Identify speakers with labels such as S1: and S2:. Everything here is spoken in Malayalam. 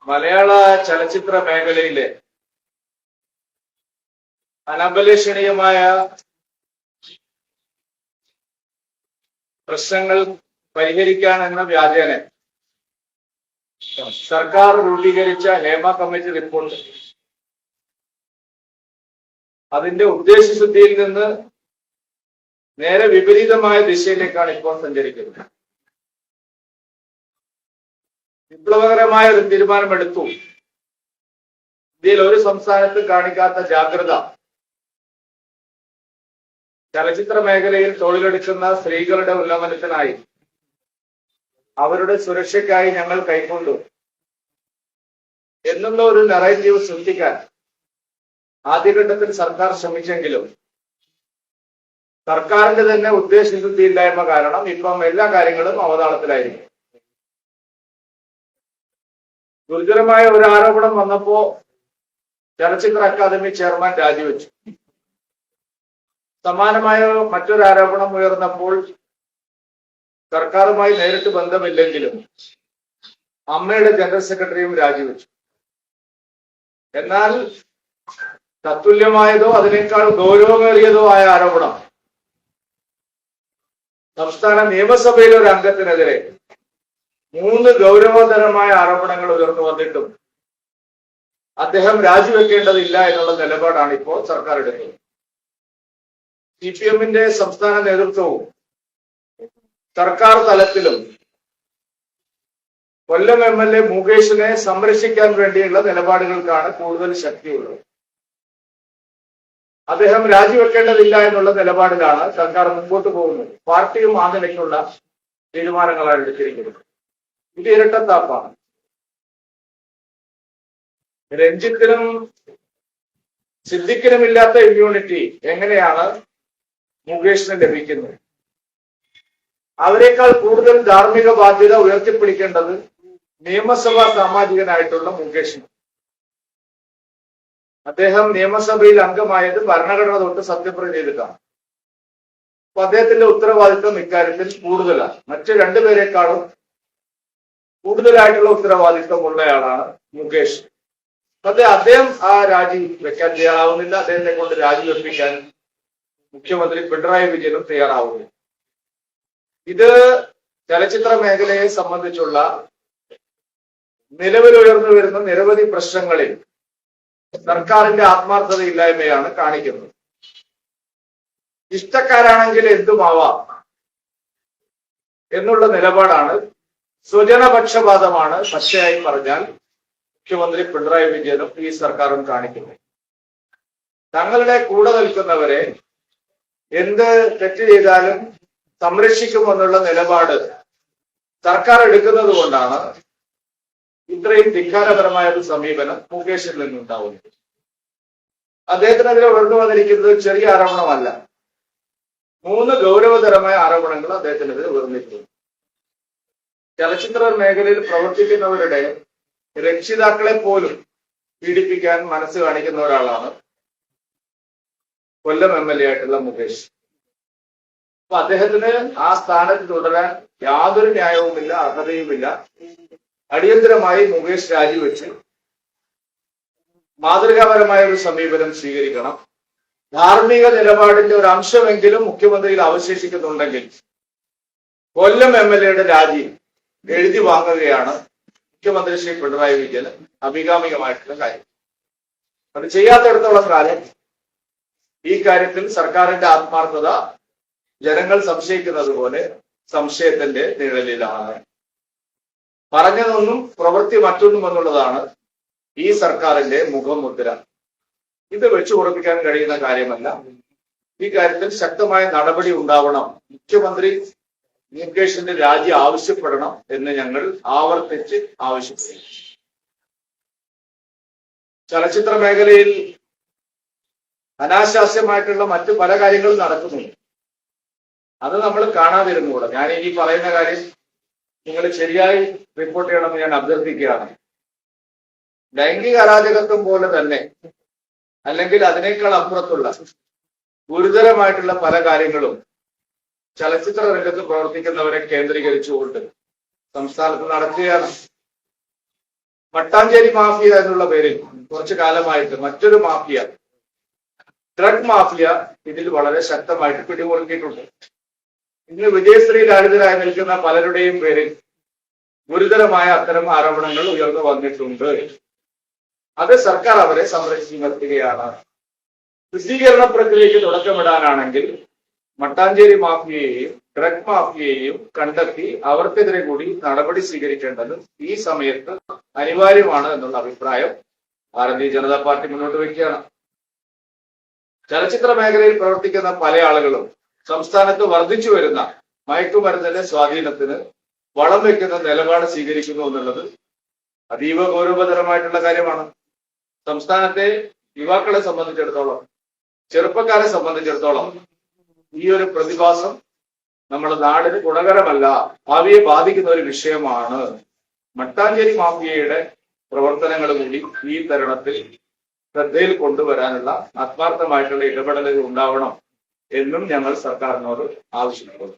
S1: മലയാള ചലച്ചിത്ര മേഖലയിലെ അനഭിലഷണീയമായ പ്രശ്നങ്ങൾ പരിഹരിക്കാൻ എന്ന വ്യാജേന സർക്കാർ രൂപീകരിച്ച ഹേമ കമ്മിറ്റി റിപ്പോർട്ട് അതിന്റെ ഉദ്ദേശശുദ്ധിയിൽ നിന്ന് നേരെ വിപരീതമായ ദിശയിലേക്കാണ് ഇപ്പോൾ സഞ്ചരിക്കുന്നത്. വിപ്ലവകരമായ ഒരു തീരുമാനമെടുത്തു. ഇന്ത്യയിൽ ഒരു സംസ്ഥാനത്ത് കാണിക്കാത്ത ജാഗ്രത ചലച്ചിത്ര മേഖലയിൽ തൊഴിലെടുക്കുന്ന സ്ത്രീകളുടെ ഉന്നമനത്തിനായി, അവരുടെ സുരക്ഷയ്ക്കായി ഞങ്ങൾ കൈക്കൊണ്ടു എന്നുള്ള ഒരു നറേറ്റീവ് സൃഷ്ടിക്കാൻ ആദ്യഘട്ടത്തിൽ സർക്കാർ ശ്രമിച്ചെങ്കിലും സർക്കാരിന്റെ തന്നെ ഉദ്ദേശശുദ്ധിയില്ലായ്മ കാരണം ഇപ്പം എല്ലാ കാര്യങ്ങളും അവതാളത്തിലായിരിക്കും. ഗുരുതരമായ ഒരു ആരോപണം വന്നപ്പോ ചലച്ചിത്ര അക്കാദമി ചെയർമാൻ രാജിവെച്ചു. സമാനമായ മറ്റൊരു ആരോപണം ഉയർന്നപ്പോൾ സർക്കാരുമായി നേരിട്ട് ബന്ധമില്ലെങ്കിലും അമ്മയുടെ ജനറൽ സെക്രട്ടറിയും രാജിവെച്ചു. എന്നാൽ തത്തുല്യമായതോ അതിനേക്കാൾ ഗൗരവമേറിയതോ ആയ ആരോപണം സംസ്ഥാന നിയമസഭയിലെ ഒരു അംഗത്തിനെതിരെ 3 ഗൗരവതരമായ ആരോപണങ്ങൾ ഉയർന്നു വന്നിട്ടും അദ്ദേഹം രാജിവെക്കേണ്ടതില്ല എന്നുള്ള നിലപാടാണ് ഇപ്പോൾ സർക്കാർ എടുക്കുന്നത്. CPM-ന്റെ സംസ്ഥാന നേതൃത്വവും സർക്കാർ തലത്തിലും കൊല്ലം MLA മുകേഷിനെ സംരക്ഷിക്കാൻ വേണ്ടിയുള്ള നിലപാടുകൾക്കാണ് കൂടുതൽ ശക്തിയുള്ളത്. അദ്ദേഹം രാജിവെക്കേണ്ടതില്ല എന്നുള്ള നിലപാടിലാണ് സർക്കാർ മുമ്പോട്ട് പോകുന്നത്. പാർട്ടിയും ആ നിലയ്ക്കുള്ള തീരുമാനങ്ങളാണ് എടുത്തിരിക്കുന്നത്. ഇത് ഇരട്ടത്താപ്പാണ്. രഞ്ജിത്തിനും സിദ്ദിഖിനും ഇല്ലാത്ത ഇമ്മ്യൂണിറ്റി എങ്ങനെയാണ് മുകേഷിന് ലഭിക്കുന്നത്? അവരെക്കാൾ കൂടുതൽ ധാർമ്മിക ബാധ്യത ഉയർത്തിപ്പിടിക്കേണ്ടത് നിയമസഭാ സാമാജികനായിട്ടുള്ള മുകേഷിന്. അദ്ദേഹം നിയമസഭയിൽ അംഗമായത് ഭരണഘടന തൊട്ട് സത്യപ്രതിജ്ഞ ചെയ്തിട്ടാണ്. അപ്പൊ അദ്ദേഹത്തിന്റെ ഉത്തരവാദിത്വം ഇക്കാര്യത്തിൽ കൂടുതലാണ്. മറ്റു 2 പേരെക്കാളും കൂടുതലായിട്ടുള്ള ഉത്തരവാദിത്വം ഉള്ളയാളാണ് മുകേഷ്. അദ്ദേഹം ആ രാജി വെക്കാൻ തയ്യാറാവുന്നില്ല. അദ്ദേഹത്തെ കൊണ്ട് രാജിവെപ്പിക്കാൻ മുഖ്യമന്ത്രി പിണറായി വിജയനും തയ്യാറാവുന്നില്ല. ഇത് ചലച്ചിത്ര മേഖലയെ സംബന്ധിച്ചുള്ള നിലവിൽ ഉയർന്നു വരുന്ന നിരവധി പ്രശ്നങ്ങളിൽ സർക്കാരിന്റെ ആത്മാർത്ഥതയില്ലായ്മയാണ് കാണിക്കുന്നത്. ഇഷ്ടക്കാരാണെങ്കിൽ എന്തുമാവാം എന്നുള്ള നിലപാടാണ്, സ്വജനപക്ഷപാതമാണ് പച്ചയായി പറഞ്ഞാൽ മുഖ്യമന്ത്രി പിണറായി വിജയനും ഈ സർക്കാരും കാണിക്കുന്നത്. തങ്ങളുടെ കൂടെ നിൽക്കുന്നവരെ എന്ത് തെറ്റ് ചെയ്താലും സംരക്ഷിക്കുമെന്നുള്ള നിലപാട് സർക്കാർ എടുക്കുന്നത് കൊണ്ടാണ് ഇത്രയും ധിക്കാരപരമായ ഒരു സമീപനം മുകേഷിൽ നിന്നുണ്ടാവുന്നത്. അദ്ദേഹത്തിനെതിരെ ഉയർന്നു വന്നിരിക്കുന്നത് ചെറിയ ആരോപണമല്ല. 3 ഗൗരവതരമായ ആരോപണങ്ങൾ അദ്ദേഹത്തിനെതിരെ ഉയർന്നിട്ടുണ്ട്. ചലച്ചിത്ര മേഖലയിൽ പ്രവർത്തിക്കുന്നവരുടെ രക്ഷിതാക്കളെ പോലും പീഡിപ്പിക്കാൻ മനസ്സ് കാണിക്കുന്ന ഒരാളാണ് കൊല്ലം MLA ആയിട്ടുള്ള മുകേഷ്. അപ്പൊ അദ്ദേഹത്തിന് ആ സ്ഥാനത്ത് തുടരാൻ യാതൊരു ന്യായവുമില്ല, അർഹതയുമില്ല. അടിയന്തരമായി മുകേഷ് രാജിവെച്ച് മാതൃകാപരമായ ഒരു സമീപനം സ്വീകരിക്കണം. ധാർമ്മിക നിലപാടിന്റെ ഒരു അംശമെങ്കിലും മുഖ്യമന്ത്രിയിൽ അവശേഷിക്കുന്നുണ്ടെങ്കിൽ കൊല്ലം MLA-യുടെ രാജി എഴുതി വാങ്ങുകയാണ് മുഖ്യമന്ത്രി ശ്രീ പിണറായി വിജയന് അഭികാമികമായിട്ടുള്ള കാര്യം. അത് ചെയ്യാത്തിടത്തോളം കാലം ഈ കാര്യത്തിൽ സർക്കാരിന്റെ ആത്മാർത്ഥത ജനങ്ങൾ സംശയിക്കുന്നത് പോലെ സംശയത്തിന്റെ നിഴലിലാണ്. പറഞ്ഞതൊന്നും പ്രവൃത്തി മറ്റൊന്നും എന്നുള്ളതാണ് ഈ സർക്കാരിന്റെ മുഖമുദ്ര. ഇത് വെച്ചു കൊടുപ്പിക്കാൻ കഴിയുന്ന കാര്യമല്ല. ഈ കാര്യത്തിൽ ശക്തമായ നടപടി ഉണ്ടാവണം. മുഖ്യമന്ത്രി മുകേഷിന്റെ രാജി ആവശ്യപ്പെടണം എന്ന് ഞങ്ങൾ ആവർത്തിച്ച് ആവശ്യപ്പെടുന്നു. ചലച്ചിത്ര മേഖലയിൽ അനാശാസ്യമായിട്ടുള്ള മറ്റു പല കാര്യങ്ങളും നടക്കുന്നുണ്ട്. അത് നമ്മൾ കാണാതിരുന്നുകൂടാ. ഞാൻ ഈ പറയുന്ന കാര്യം നിങ്ങൾ ശരിയായി റിപ്പോർട്ട് ചെയ്യണമെന്ന് ഞാൻ അഭ്യർത്ഥിക്കുകയാണ്. ലൈംഗിക അരാജകത്വം പോലെ തന്നെ, അല്ലെങ്കിൽ അതിനേക്കാൾ അപ്പുറത്തുള്ള ഗുരുതരമായിട്ടുള്ള പല കാര്യങ്ങളും ചലച്ചിത്ര രംഗത്ത് പ്രവർത്തിക്കുന്നവരെ കേന്ദ്രീകരിച്ചുകൊണ്ട് സംസ്ഥാനത്ത് നടക്കുകയാണ്. മട്ടാഞ്ചേരി മാഫിയ എന്നുള്ള പേരിൽ കുറച്ചു കാലമായിട്ട് മറ്റൊരു മാഫിയ, ഡ്രഗ് മാഫിയ, ഇതിൽ വളരെ ശക്തമായിട്ട് പിടിമുറുക്കിയിട്ടുണ്ട്. ഇന്ന് വിജയശ്രീ ലാളിതരായി നിൽക്കുന്ന പലരുടെയും പേരിൽ ഗുരുതരമായ അത്തരം ആരോപണങ്ങൾ ഉയർന്നു വന്നിട്ടുണ്ട്. അത് സർക്കാർ അവരെ സംരക്ഷിച്ചു നിർത്തുകയാണ്. ശുദ്ധീകരണ പ്രക്രിയയ്ക്ക് തുടക്കമിടാനാണെങ്കിൽ മട്ടാഞ്ചേരി മാഫിയയെയും ഡ്രഗ് മാഫിയയെയും കണ്ടെത്തി അവർക്കെതിരെ കൂടി നടപടി സ്വീകരിക്കേണ്ടത് ഈ സമയത്ത് അനിവാര്യമാണ് എന്നുള്ള അഭിപ്രായം ഭാരതീയ ജനതാ പാർട്ടി മുന്നോട്ട് വയ്ക്കുകയാണ്. ചലച്ചിത്ര മേഖലയിൽ പ്രവർത്തിക്കുന്ന പല ആളുകളും സംസ്ഥാനത്ത് വർദ്ധിച്ചു വരുന്ന മയക്കുമരുന്നിന്റെ സ്വാധീനത്തിന് വളം വെക്കുന്ന നിലപാട് സ്വീകരിക്കുന്നു എന്നുള്ളത് അതീവ ഗൗരവതരമായിട്ടുള്ള കാര്യമാണ്. സംസ്ഥാനത്തെ യുവാക്കളെ സംബന്ധിച്ചിടത്തോളം, ചെറുപ്പക്കാരെ സംബന്ധിച്ചിടത്തോളം ഈ ഒരു പ്രതിഭാസം നമ്മുടെ നാടിന് ഗുണകരമല്ല, ഭാവിയെ ബാധിക്കുന്ന ഒരു വിഷയമാണ്. മട്ടാഞ്ചേരി മാഫിയയുടെ പ്രവർത്തനങ്ങൾ കൂടി ഈ തരുണത്തിൽ ശ്രദ്ധയിൽ കൊണ്ടുവരാനുള്ള ആത്മാർത്ഥമായിട്ടുള്ള ഇടപെടലുകൾ ഉണ്ടാവണം എന്നും ഞങ്ങൾ സർക്കാരിനോട് ആവശ്യപ്പെടുന്നു.